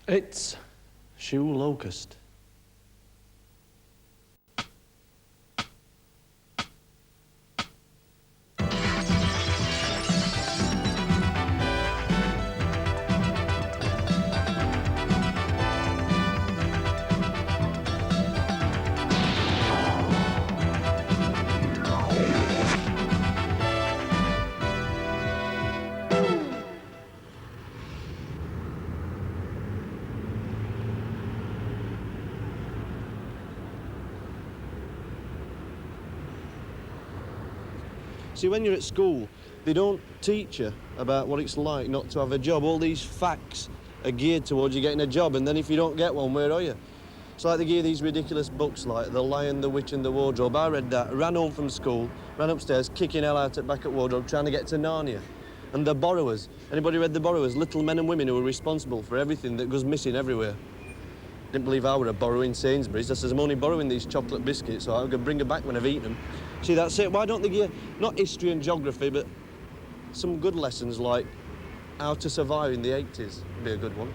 It's shoe locust. See, when you're at school, they don't teach you about what it's like not to have a job. All these facts are geared towards you getting a job, and then if you don't get one, where are you? It's like they give these ridiculous books like The Lion, the Witch and the Wardrobe. I read that, ran home from school, ran upstairs, kicking hell out at back at Wardrobe, trying to get to Narnia. And The Borrowers. Anybody read The Borrowers? Little men and women who were responsible for everything that goes missing everywhere. Didn't believe I were a borrower in Sainsbury's. I says, I'm only borrowing these chocolate biscuits, so I'm going to bring them back when I've eaten them. See, that's it. Why don't they give, not history and geography, but some good lessons like how to survive in the 80s? Would be a good one.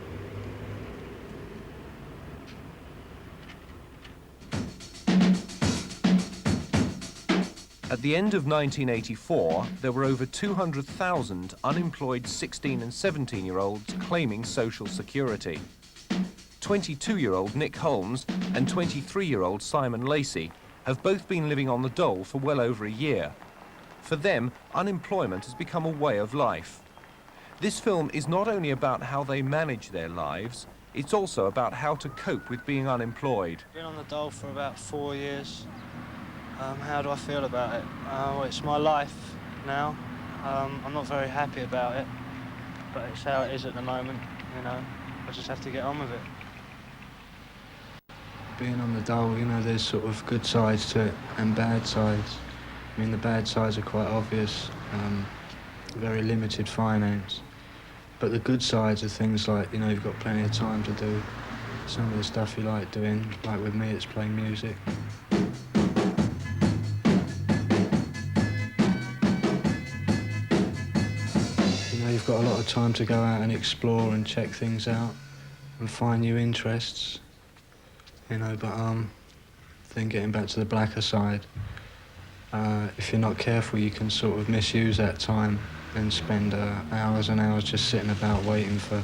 At the end of 1984, there were over 200,000 unemployed 16 and 17-year-olds claiming social security. 22-year-old Nick Holmes and 23-year-old Simon Lacey have both been living on the dole for well over a year. For them, unemployment has become a way of life. This film is not only about how they manage their lives, it's also about how to cope with being unemployed. Been on the dole for about 4 years. How do I feel about it? Well, it's my life now. I'm not very happy about it, but it's how it is at the moment, you know. I just have to get on with it. Being on the dole, you know, there's sort of good sides to it and bad sides. I mean, the bad sides are quite obvious, very limited finance. But the good sides are things like, you know, you've got plenty of time to do some of the stuff you like doing. Like with me, it's playing music. You know, you've got a lot of time to go out and explore and check things out and find new interests. You know, but then getting back to the blacker side, if you're not careful, you can sort of misuse that time and spend hours and hours just sitting about waiting for,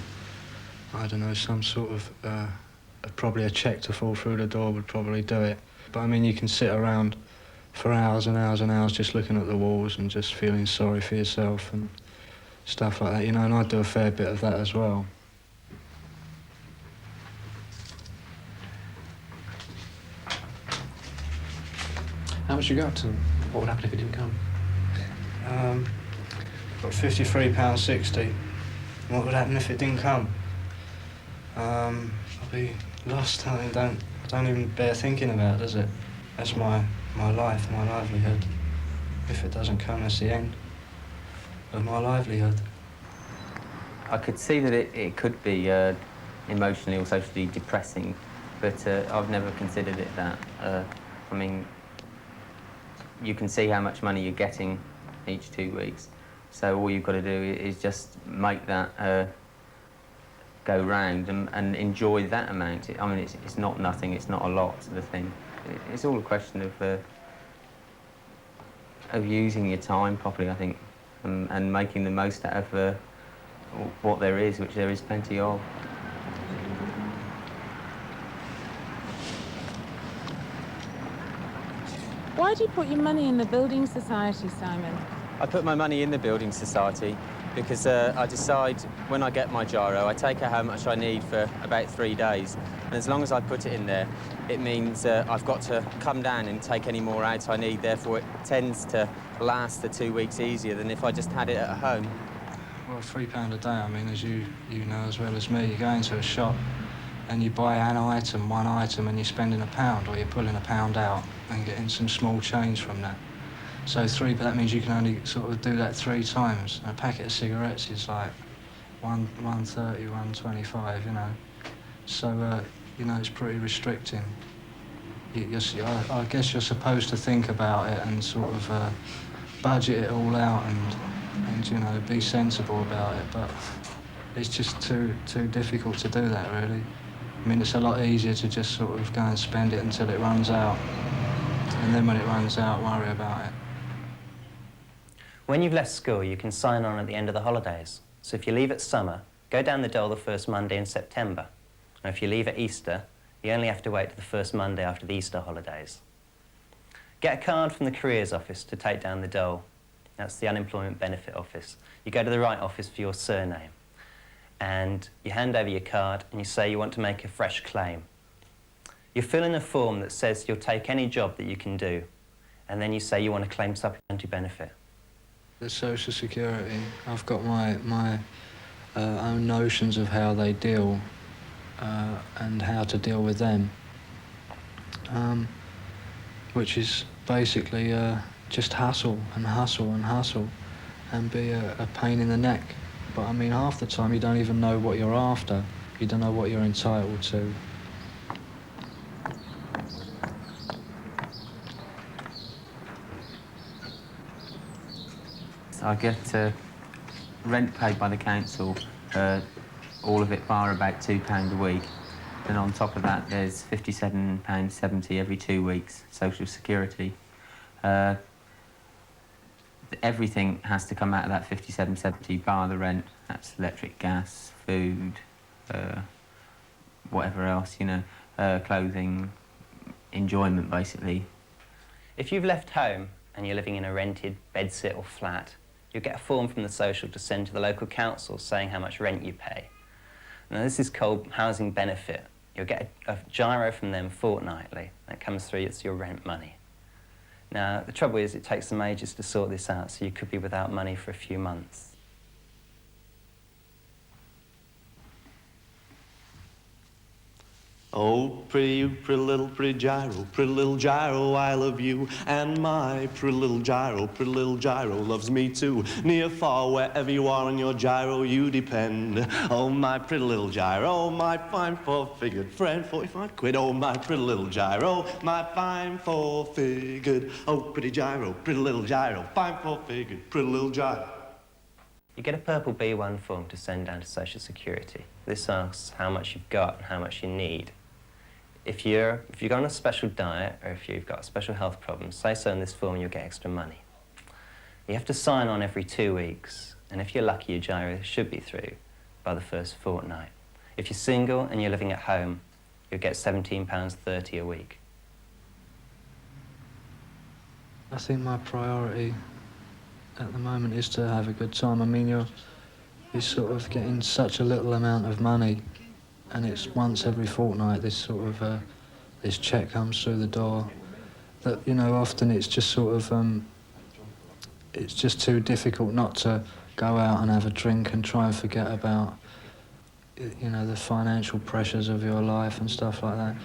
I don't know, some sort of, probably a cheque to fall through the door would probably do it. But I mean, you can sit around for hours and hours and hours just looking at the walls and just feeling sorry for yourself and stuff like that, you know, and I do a fair bit of that as well. How much you got to? What would happen if it didn't come? Got £53.60. What would happen if it didn't come? I'll be lost. I mean, don't even bear thinking about, does it? That's my life, my livelihood. If it doesn't come, that's the end of my livelihood. I could see that it could be emotionally or socially depressing, but I've never considered it that. I mean, you can see how much money you're getting each 2 weeks, so all you've got to do is just make that go round and enjoy that amount. I mean, it's not nothing, it's not a lot of the thing. It's all a question of using your time properly, I think, and making the most out of what there is, which there is plenty of. Why do you put your money in the Building Society, Simon? I put my money in the Building Society because I decide when I get my gyro, I take out how much I need for about 3 days. And as long as I put it in there, it means I've got to come down and take any more out I need. Therefore, it tends to last the 2 weeks easier than if I just had it at home. Well, £3 a day, I mean, as you know as well as me, you go into a shop and you buy one item, and you're spending £1, or you're pulling £1 out and getting some small change from that. So that means you can only sort of do that 3 times. And a packet of cigarettes is like £1.30, £1.25, you know. So, you know, it's pretty restricting. I guess you're supposed to think about it and sort of budget it all out and, you know, be sensible about it, but it's just too difficult to do that, really. I mean, it's a lot easier to just sort of go and spend it until it runs out, and then when it runs out, worry about it. When you've left school, you can sign on at the end of the holidays. So if you leave at summer, go down the dole the first Monday in September. And if you leave at Easter, you only have to wait to the first Monday after the Easter holidays. Get a card from the careers office to take down the dole. That's the unemployment benefit office. You go to the right office for your surname. And you hand over your card and you say you want to make a fresh claim. You fill in a form that says you'll take any job that you can do. And then you say you want to claim supplementary benefit. The Social Security, I've got my own notions of how they deal and how to deal with them, which is basically just hustle and hustle and hustle and be a pain in the neck. But I mean, half the time you don't even know what you're after. You don't know what you're entitled to. I get rent paid by the council, all of it bar about £2 a week. And on top of that, there's £57.70 every 2 weeks, Social Security. Everything has to come out of that £57.70 bar the rent. That's electric, gas, food, whatever else, you know, clothing, enjoyment, basically. If you've left home and you're living in a rented bedsit or flat, you'll get a form from the social to send to the local council saying how much rent you pay. Now, this is called housing benefit. You'll get a giro from them fortnightly. That comes through, it's your rent money. Now, the trouble is it takes them ages to sort this out, so you could be without money for a few months. Oh, pretty little gyro, I love you. And my pretty little gyro loves me too. Near, far, wherever you are on your gyro, you depend. Oh, my pretty little gyro, my fine four-figured friend, 45 quid. Oh, my pretty little gyro, my fine four-figured. Oh, pretty little gyro, fine four-figured, pretty little gyro. You get a purple B1 form to send down to Social Security. This asks how much you've got and how much you need. If you're on a special diet or if you've got special health problems, say so in this form, you'll get extra money. You have to sign on every 2 weeks, and if you're lucky, your giro should be through by the first fortnight. If you're single and you're living at home, you'll get £17.30 a week. I think my priority at the moment is to have a good time. I mean, you're sort of getting such a little amount of money, and it's once every fortnight this sort of this cheque comes through the door, that, you know, often it's just sort of it's just too difficult not to go out and have a drink and try and forget about, you know, the financial pressures of your life and stuff like that.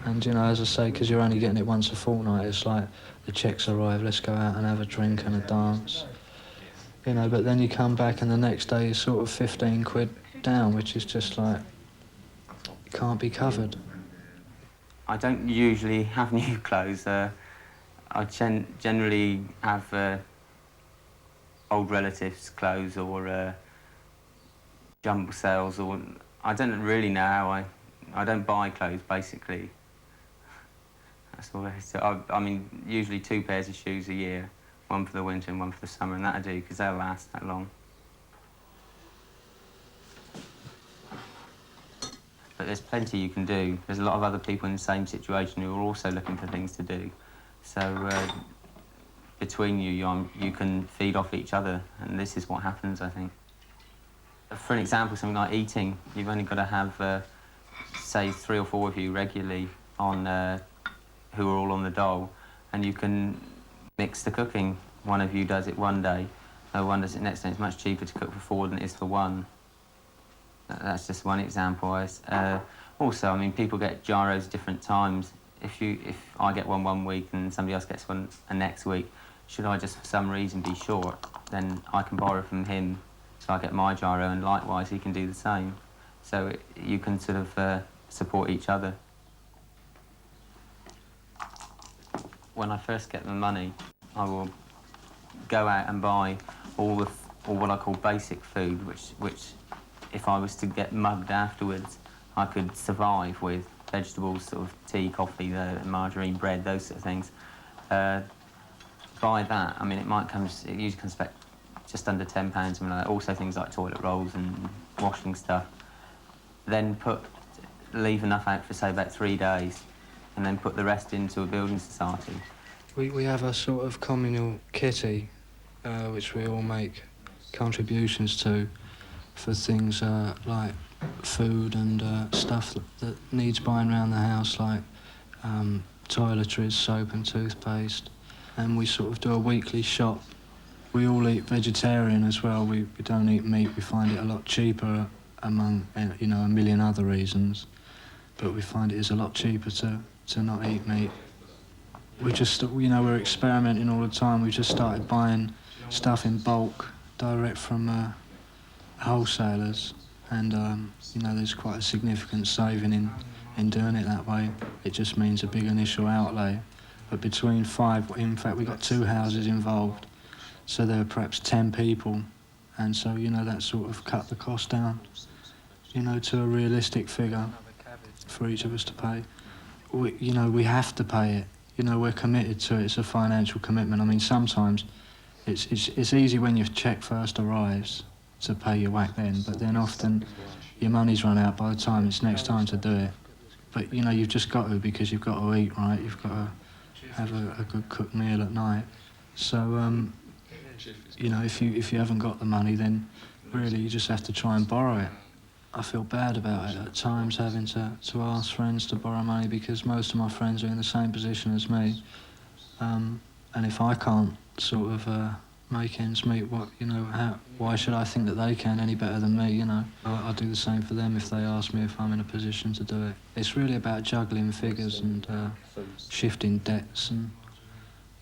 And, you know, as I say, because you're only getting it once a fortnight, it's like the cheques arrive, let's go out and have a drink and a dance. You know, but then you come back and the next day you're sort of 15 quid down, which is just like, can't be covered. I don't usually have new clothes. I generally have old relatives' clothes or jumble sales, or I don't really know how I don't buy clothes, basically. That's all there is to it. I mean, usually 2 pairs of shoes a year, one for the winter and one for the summer, and that'll do, because they'll last that long. But there's plenty you can do. There's a lot of other people in the same situation who are also looking for things to do. So between you can feed off each other, and this is what happens, I think. For an example, something like eating, you've only got to have, say, 3 or 4 of you regularly on, who are all on the dole, and you can mix the cooking. One of you does it one day, one does it next day. It's much cheaper to cook for 4 than it is for 1. That's just one example. Also, I mean, people get gyros at different times. If I get one week and somebody else gets one next week, should I just for some reason be short, then I can borrow from him, so I get my gyro, and likewise he can do the same. So you can sort of support each other. When I first get the money, I will go out and buy all what I call basic food, which if I was to get mugged afterwards, I could survive with vegetables, sort of tea, coffee, margarine, bread, those sort of things. By that, I mean, it usually comes back just under £10, something like that. Also things like toilet rolls and washing stuff. Then leave enough out for, say, about 3 days, and then put the rest into a building society. We have a sort of communal kitty, which we all make contributions to for things like food and stuff that needs buying around the house, like toiletries, soap and toothpaste. And we sort of do a weekly shop. We all eat vegetarian as well. We don't eat meat. We find it a lot cheaper among, you know, a million other reasons. But we find it is a lot cheaper to not eat meat. We just, you know, we're experimenting all the time. We've just started buying stuff in bulk, direct from wholesalers. And, you know, there's quite a significant saving in doing it that way. It just means a big initial outlay. But between 5, in fact, we've got 2 houses involved, so there are perhaps 10 people. And so, you know, that sort of cut the cost down, you know, to a realistic figure for each of us to pay. You know, we have to pay it. You know, we're committed to it. It's a financial commitment. I mean, sometimes it's easy when your cheque first arrives to pay your whack then, but then often your money's run out by the time it's next time to do it. But, you know, you've just got to, because you've got to eat, right? You've got to have a good cooked meal at night. So, you know, if you haven't got the money, then really you just have to try and borrow it. I feel bad about it at times, having to ask friends to borrow money, because most of my friends are in the same position as me. And if I can't sort of make ends meet, why should I think that they can any better than me, you know? I'll do the same for them if they ask me if I'm in a position to do it. It's really about juggling figures and shifting debts, and,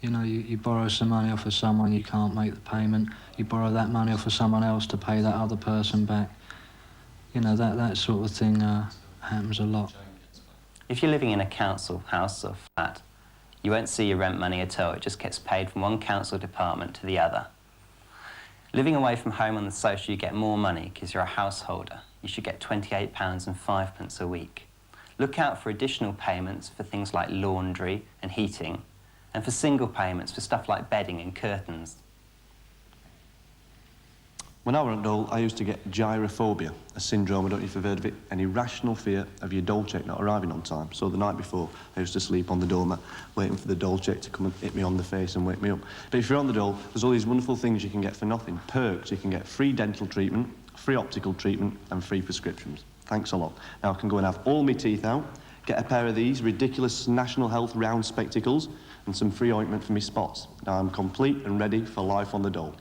you know, you borrow some money off of someone, you can't make the payment, you borrow that money off of someone else to pay that other person back. You know, that sort of thing happens a lot. If you're living in a council house or flat, you won't see your rent money at all. It just gets paid from one council department to the other. Living away from home on the social, you get more money because you're a householder. You should get £28.05 a week. Look out for additional payments for things like laundry and heating, and for single payments for stuff like bedding and curtains. When I was at Dole, I used to get gyrophobia, a syndrome, I don't know if you've heard of it, an irrational fear of your dole check not arriving on time. So the night before, I used to sleep on the doormat, waiting for the dole check to come and hit me on the face and wake me up. But if you're on the dole, there's all these wonderful things you can get for nothing. Perks, you can get free dental treatment, free optical treatment, and free prescriptions. Thanks a lot. Now I can go and have all my teeth out, get a pair of these ridiculous National Health round spectacles, and some free ointment for me spots. Now I'm complete and ready for life on the dole.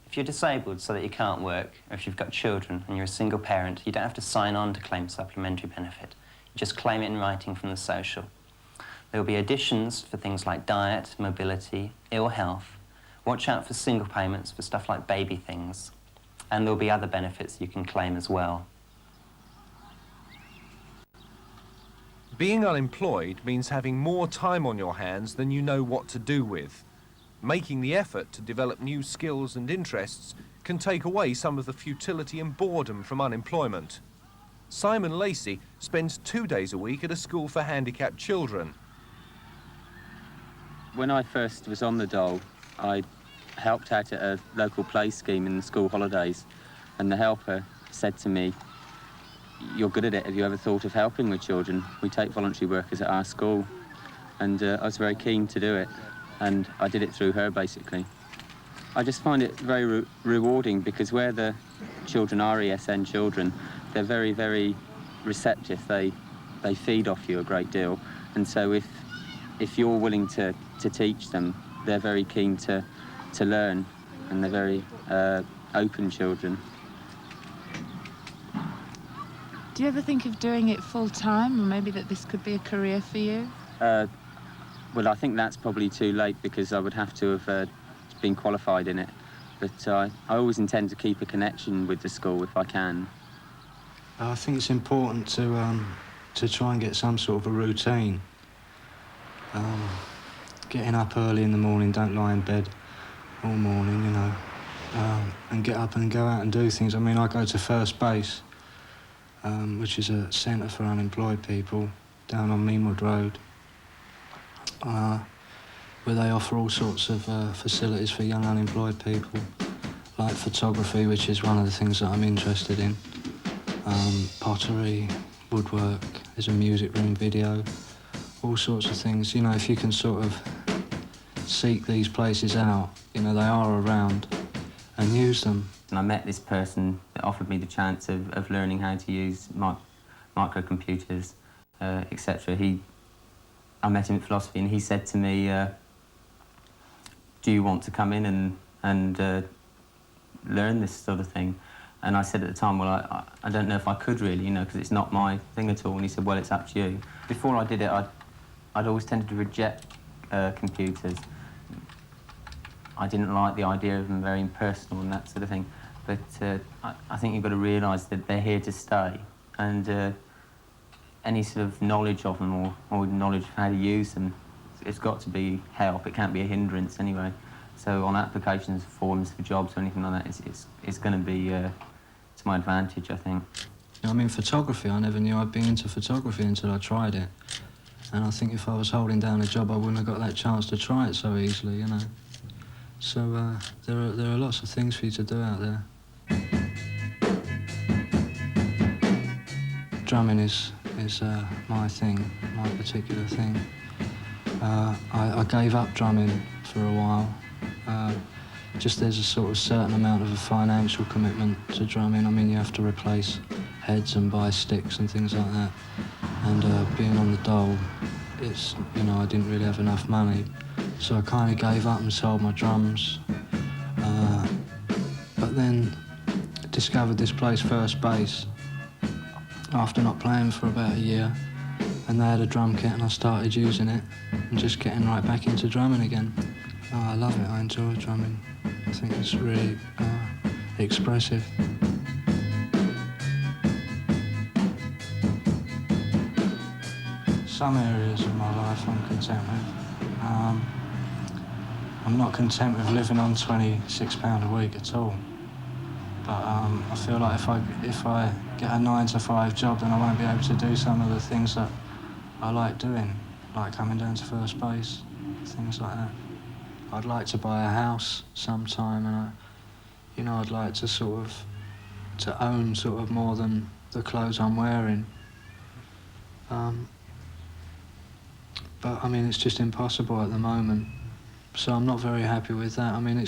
If you're disabled so that you can't work, or if you've got children and you're a single parent, you don't have to sign on to claim supplementary benefit. You just claim it in writing from the social. There will be additions for things like diet, mobility, ill health. Watch out for single payments for stuff like baby things. And there'll be other benefits you can claim as well. Being unemployed means having more time on your hands than you know what to do with. Making the effort to develop new skills and interests can take away some of the futility and boredom from unemployment. Simon Lacey spends 2 days a week at a school for handicapped children. When I first was on the dole, I helped out at a local play scheme in the school holidays, and the helper said to me, "You're good at it, have you ever thought of helping with children? We take voluntary workers at our school." And I was very keen to do it. And I did it through her, basically. I just find it very rewarding, because where the children are ESN children, they're very, very receptive. They feed off you a great deal. And so if you're willing to teach them, they're very keen to learn, and they're very open children. Do you ever think of doing it full-time, or maybe that this could be a career for you? Well, I think that's probably too late, because I would have to have been qualified in it. But I always intend to keep a connection with the school if I can. I think it's important to try and get some sort of a routine. Getting up early in the morning, don't lie in bed all morning, you know. and get up and go out and do things. I mean, I go to First Base, which is a centre for unemployed people down on Meanwood Road, where they offer all sorts of facilities for young unemployed people, like photography, which is one of the things that I'm interested in, pottery, woodwork, there's a music room, video, all sorts of things. You know, if you can sort of seek these places out, you know, they are around, and use them. And I met this person that offered me the chance of learning how to use microcomputers, etc. I met him at philosophy, and he said to me, do you want to come in and learn this sort of thing? And I said at the time, well, I don't know if I could really, you know, because it's not my thing at all. And he said, well, it's up to you. Before I did it, I'd always tended to reject computers. I didn't like the idea of them, very impersonal and that sort of thing. But I think you've got to realise that they're here to stay, and any sort of knowledge of them or knowledge of how to use them, it's got to be help. It can't be a hindrance anyway. So on applications, forms for jobs or anything like that, it's going to be to my advantage, I think. I mean, photography, I never knew I'd be into photography until I tried it. And I think if I was holding down a job, I wouldn't have got that chance to try it so easily, you know. So there are lots of things for you to do out there. Drumming is my thing, my particular thing. I gave up drumming for a while. Just there's a sort of certain amount of a financial commitment to drumming. I mean, you have to replace heads and buy sticks and things like that. And being on the dole, it's, you know, I didn't really have enough money. So I kind of gave up and sold my drums. But then discovered this place, First Base, after not playing for about a year. And they had a drum kit and I started using it and just getting right back into drumming again. Oh, I love it, I enjoy drumming. I think it's really expressive. Some areas of my life I'm content with. I'm not content with living on £26 a week at all. But I feel like if I get a 9-to-5 job, then I won't be able to do some of the things that I like doing, like coming down to First Base, things like that. I'd like to buy a house sometime, and I'd like to own sort of more than the clothes I'm wearing. But I mean, it's just impossible at the moment. So I'm not very happy with that. I mean, it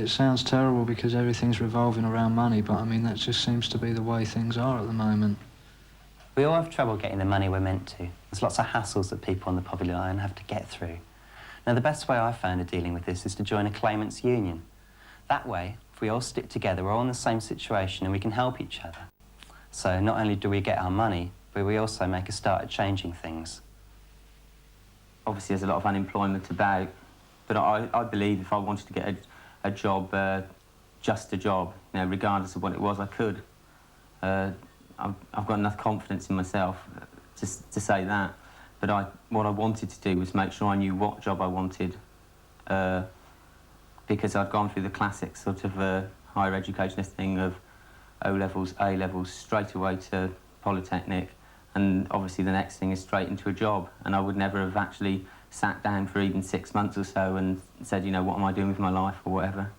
sounds terrible because everything's revolving around money, but I mean, that just seems to be the way things are at the moment. We all have trouble getting the money we're meant to. There's lots of hassles that people on the poverty line have to get through. Now, the best way I've found of dealing with this is to join a claimants' union. That way, if we all stick together, we're all in the same situation and we can help each other. So not only do we get our money, but we also make a start at changing things. Obviously, there's a lot of unemployment about, but I believe if I wanted to get a job, just a job, you know, regardless of what it was, I could. I've got enough confidence in myself to say that. But what I wanted to do was make sure I knew what job I wanted, because I'd gone through the classic sort of higher education thing of O-levels, A-levels, straight away to Polytechnic, and obviously the next thing is straight into a job. And I would never have actually sat down for even 6 months or so and said, you know, what am I doing with my life or whatever.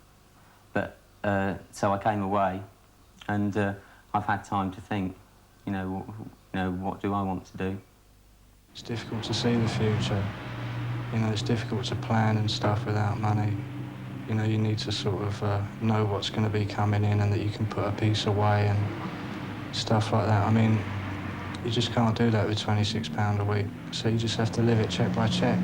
But so I came away, and I've had time to think, you know, what do I want to do? It's difficult to see the future. You know, it's difficult to plan and stuff without money. You know, you need to sort of know what's going to be coming in and that you can put a piece away and stuff like that. I mean, you just can't do that with £26 a week. So you just have to live it check by check.